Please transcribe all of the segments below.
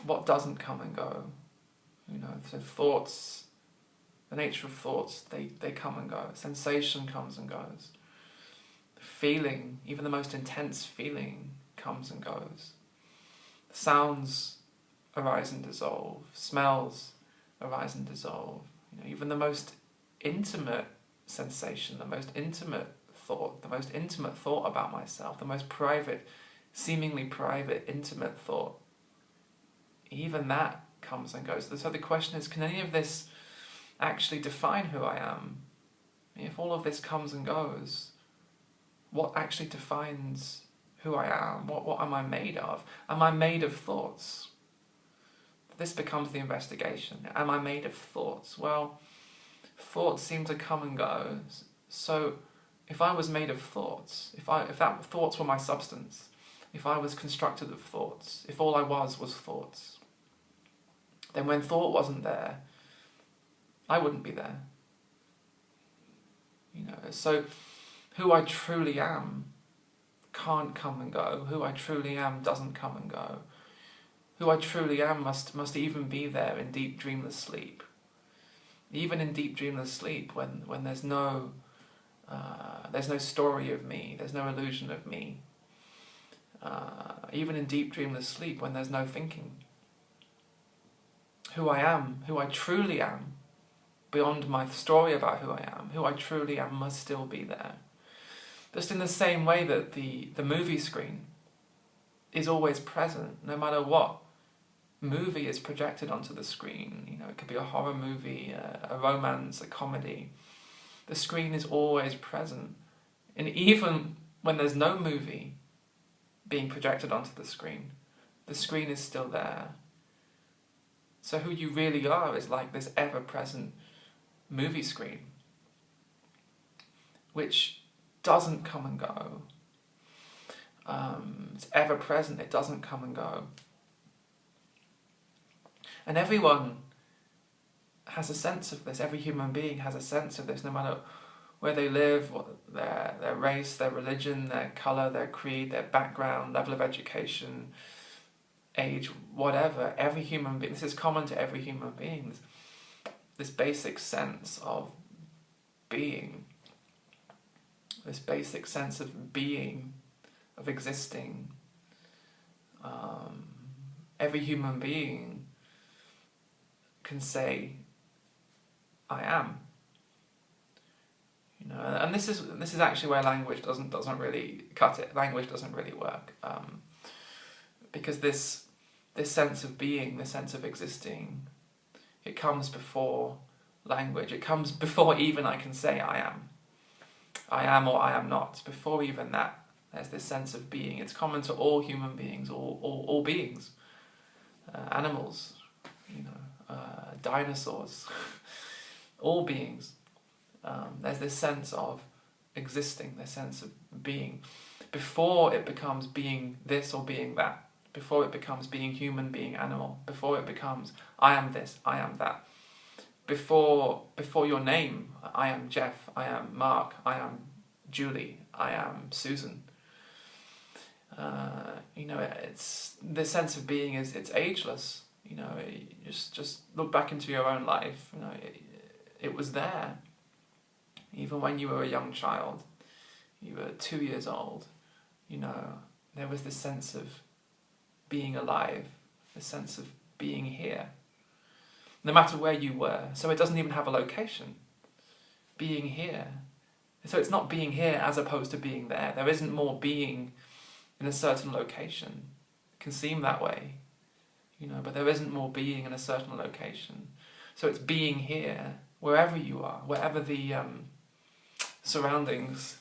what doesn't come and go. So thoughts, the nature of thoughts, they come and go. Sensation comes and goes. Feeling, even the most intense feeling, comes and goes. Sounds arise and dissolve. Smells arise and dissolve. Even the most intimate sensation, the most intimate thought about myself, the most private, seemingly private, intimate thought, even that comes and goes. So the question is, can any of this actually define who I am? If all of this comes and goes, what actually defines who I am? What am I made of? Am I made of thoughts? This becomes the investigation. Am I made of thoughts? Well, thoughts seem to come and go. So if I was made of thoughts, if that thoughts were my substance, if I was constructed of thoughts, if all I was thoughts, then when thought wasn't there, I wouldn't be there. So who I truly am can't come and go. Who I truly am doesn't come and go. Who I truly am must even be there in deep dreamless sleep. Even in deep dreamless sleep, when there's no story of me, there's no illusion of me. Even in deep dreamless sleep, when there's no thinking. Who I am, who I truly am, beyond my story about who I am, who I truly am must still be there. Just in the same way that the movie screen is always present, no matter what movie is projected onto the screen. It could be a horror movie, a romance, a comedy. The screen is always present. And even when there's no movie being projected onto the screen is still there. So who you really are is like this ever-present movie screen, which doesn't come and go. It's ever-present, it doesn't come and go. And everyone has a sense of this. Every human being has a sense of this, no matter where they live, their race, their religion, their colour, their creed, their background, level of education, age, whatever. Every human being, this is common to every human being, this basic sense of being, this basic sense of being, of existing. Every human being can say, I am. And this is actually where language doesn't really cut it. Language doesn't really work, because this sense of being, this sense of existing, it comes before language. It comes before even I can say I am or I am not. Before even that, there's this sense of being. It's common to all human beings, all beings, animals, dinosaurs, all beings. There's this sense of existing, this sense of being, before it becomes being this or being that, before it becomes being human, being animal, before it becomes I am this, I am that, before your name, I am Jeff, I am Mark, I am Julie, I am Susan. It's this sense of being it's ageless. Just look back into your own life. It was there. Even when you were a young child, you were 2 years old, there was this sense of being alive, this sense of being here, no matter where you were. So it doesn't even have a location. Being here. So it's not being here as opposed to being there. There isn't more being in a certain location. It can seem that way, but there isn't more being in a certain location. So it's being here, wherever you are, wherever the surroundings,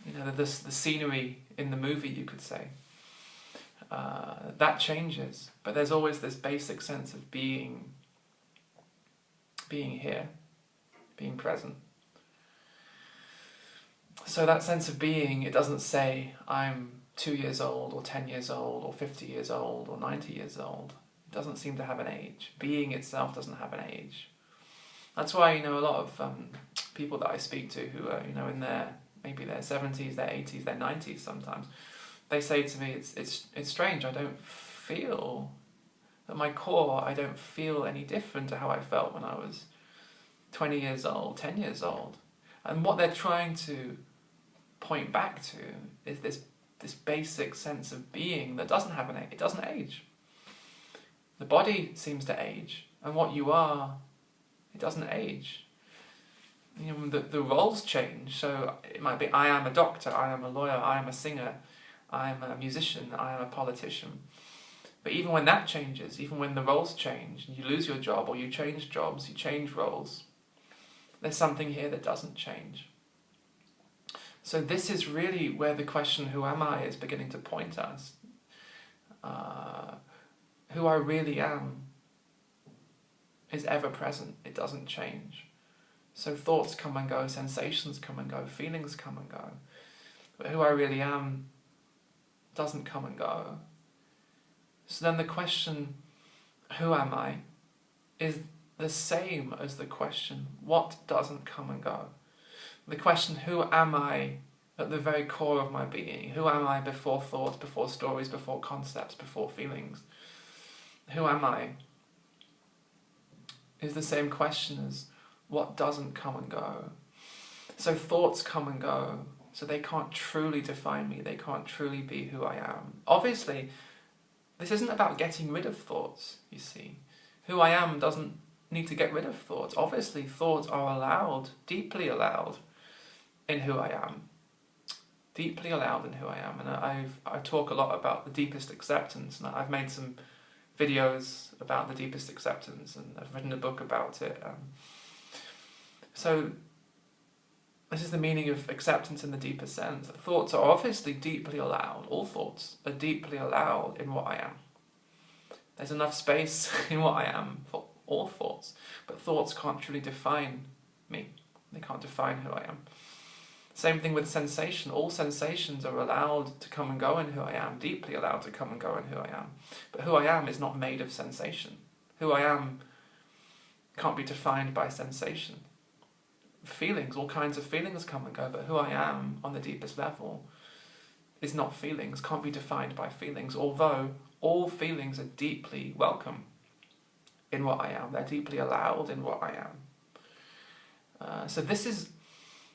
the scenery in the movie, you could say, that changes. But there's always this basic sense of being here, being present. So that sense of being, it doesn't say I'm 2 years old or 10 years old or 50 years old or 90 years old. It doesn't seem to have an age. Being itself doesn't have an age. That's why, a lot of people that I speak to who are, in maybe their 70s, their 80s, their 90s sometimes, they say to me, it's strange, I don't feel At my core, I don't feel any different to how I felt when I was 20 years old, 10 years old. And what they're trying to point back to is this basic sense of being that doesn't have it doesn't age. The body seems to age, and what you are, it doesn't age. You know, the roles change, so it might be I am a doctor, I am a lawyer, I am a singer, I am a musician, I am a politician. But even when that changes, even when the roles change, and you lose your job or you change jobs, you change roles, there's something here that doesn't change. So this is really where the question, who am I, is beginning to point us. Who I really am is ever present, it doesn't change. So thoughts come and go, sensations come and go, feelings come and go. But who I really am doesn't come and go. So then the question, who am I, is the same as the question, what doesn't come and go? The question, who am I, at the very core of my being? Who am I before thoughts, before stories, before concepts, before feelings? Who am I? Is the same question as what doesn't come and go. So thoughts come and go, so they can't truly define me, they can't truly be who I am. Obviously, this isn't about getting rid of thoughts, you see. Who I am doesn't need to get rid of thoughts. Obviously, thoughts are allowed, deeply allowed, in who I am. Deeply allowed in who I am. And I talk a lot about the deepest acceptance, and I've made some videos about the deepest acceptance, and I've written a book about it. So this is the meaning of acceptance in the deeper sense. Thoughts are obviously deeply allowed. All thoughts are deeply allowed in what I am. There's enough space in what I am for all thoughts, but thoughts can't truly define me. They can't define who I am. Same thing with sensation. All sensations are allowed to come and go in who I am, deeply allowed to come and go in who I am. But who I am is not made of sensation. Who I am can't be defined by sensation. Feelings, all kinds of feelings come and go, but who I am on the deepest level is not feelings, can't be defined by feelings, although all feelings are deeply welcome in what I am. They're deeply allowed in what I am. So this is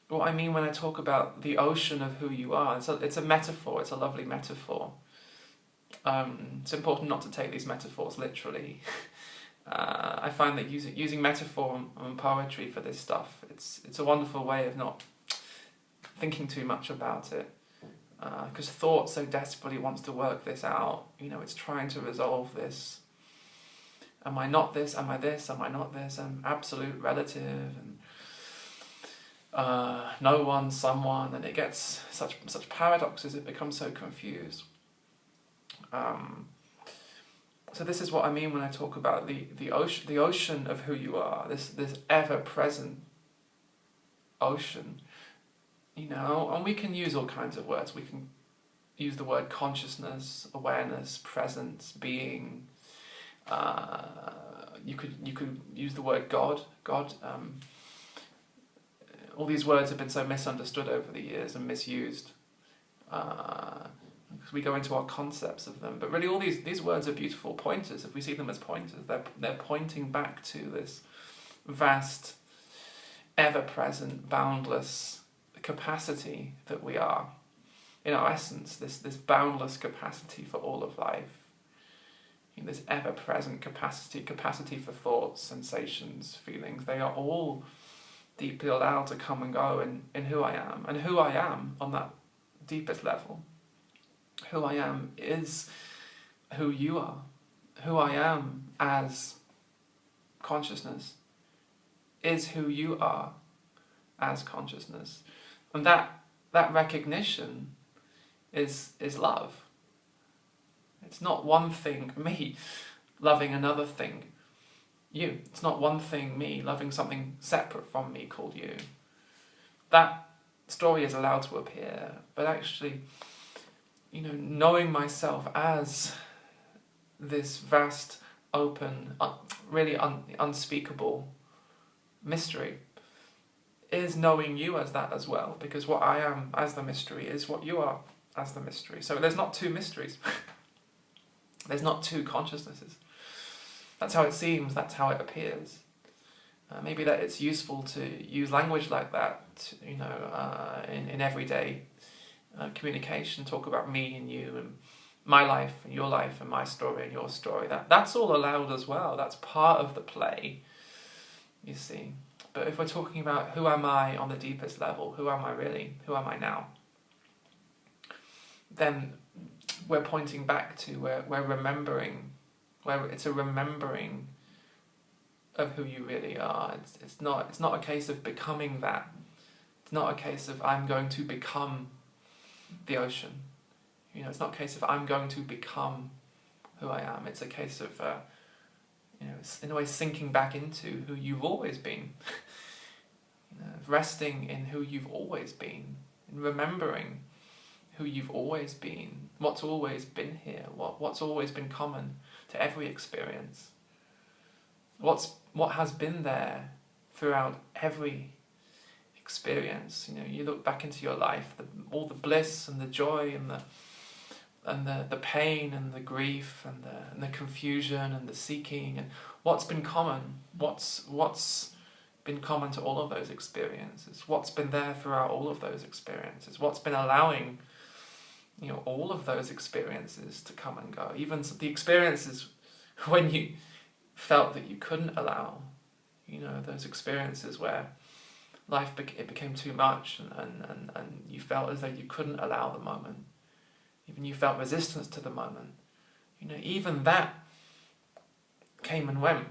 what I mean when I talk about the ocean of who you are. It's a metaphor, it's a lovely metaphor. It's important not to take these metaphors literally. I find that using metaphor and poetry for this stuff, it's a wonderful way of not thinking too much about it. Because thought so desperately wants to work this out. You know, it's trying to resolve this. Am I not this? Am I this? Am I not this? I'm absolute, relative, and no one, someone, and it gets such paradoxes. It becomes so confused. So this is what I mean when I talk about the ocean of who you are. This ever present ocean. You know, and we can use all kinds of words. We can use the word consciousness, awareness, presence, being. You could use the word God. All these words have been so misunderstood over the years and misused. Because we go into our concepts of them. But really all these words are beautiful pointers. If we see them as pointers, they're pointing back to this vast, ever-present, boundless capacity that we are. In our essence, this boundless capacity for all of life. In this ever-present capacity for thoughts, sensations, feelings, they are all deeply allowed to come and go in who I am. And who I am on that deepest level, who I am is who you are. Who I am as consciousness is who you are as consciousness. And that recognition is love. It's not one thing, me, loving another thing, you. It's not one thing, me, loving something separate from me called you. That story is allowed to appear, but actually, you know, knowing myself as this vast, open, really unspeakable mystery is knowing you as that as well, because what I am as the mystery is what you are as the mystery. So there's not two mysteries. There's not two consciousnesses. That's how it seems, that's how it appears. Maybe that it's useful to use language like that, in everyday communication, talk about me and you and my life and your life and my story and your story. That's all allowed as well. That's part of the play, you see. But if we're talking about who am I on the deepest level, who am I really, who am I now, then we're pointing back to we're remembering, where it's a remembering of who you really are. It's not a case of becoming that. It's not a case of I'm going to become the ocean. It's not a case of I'm going to become who I am. It's a case of in a way sinking back into who you've always been. Resting in who you've always been, and remembering who you've always been, what's always been here, what's always been common to every experience. What has been there throughout every experience. You look back into your life, all the bliss and the joy and the pain and the grief and the confusion and the seeking, and what's been common. What's been common to all of those experiences? What's been there throughout all of those experiences? What's been allowing all of those experiences to come and go? Even the experiences when you felt that you couldn't allow, those experiences where life it became too much and you felt as though you couldn't allow the moment. Even you felt resistance to the moment. Even that came and went.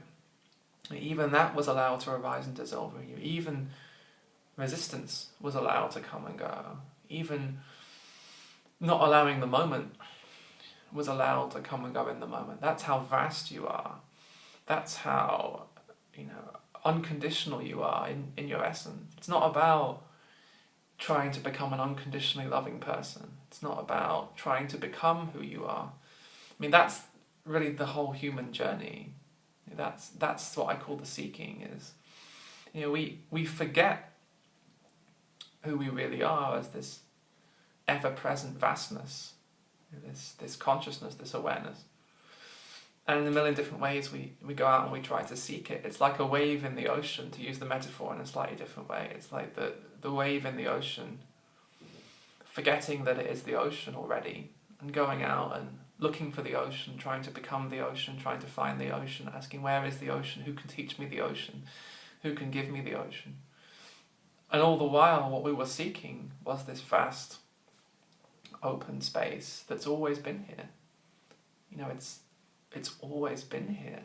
Even that was allowed to arise and dissolve in you. Even resistance was allowed to come and go. Even not allowing the moment was allowed to come and go in the moment. That's how vast you are. That's how, unconditional you are in your essence. It's not about trying to become an unconditionally loving person. It's not about trying to become who you are. That's really the whole human journey. That's what I call the seeking, is, we forget who we really are as this ever-present vastness, this consciousness, this awareness. And in a million different ways we go out and we try to seek it. It's like a wave in the ocean, to use the metaphor in a slightly different way. It's like the wave in the ocean, forgetting that it is the ocean already, and going out and looking for the ocean, trying to become the ocean, trying to find the ocean, asking where is the ocean, who can teach me the ocean, who can give me the ocean. And all the while what we were seeking was this vast open space that's always been here. It's always been here.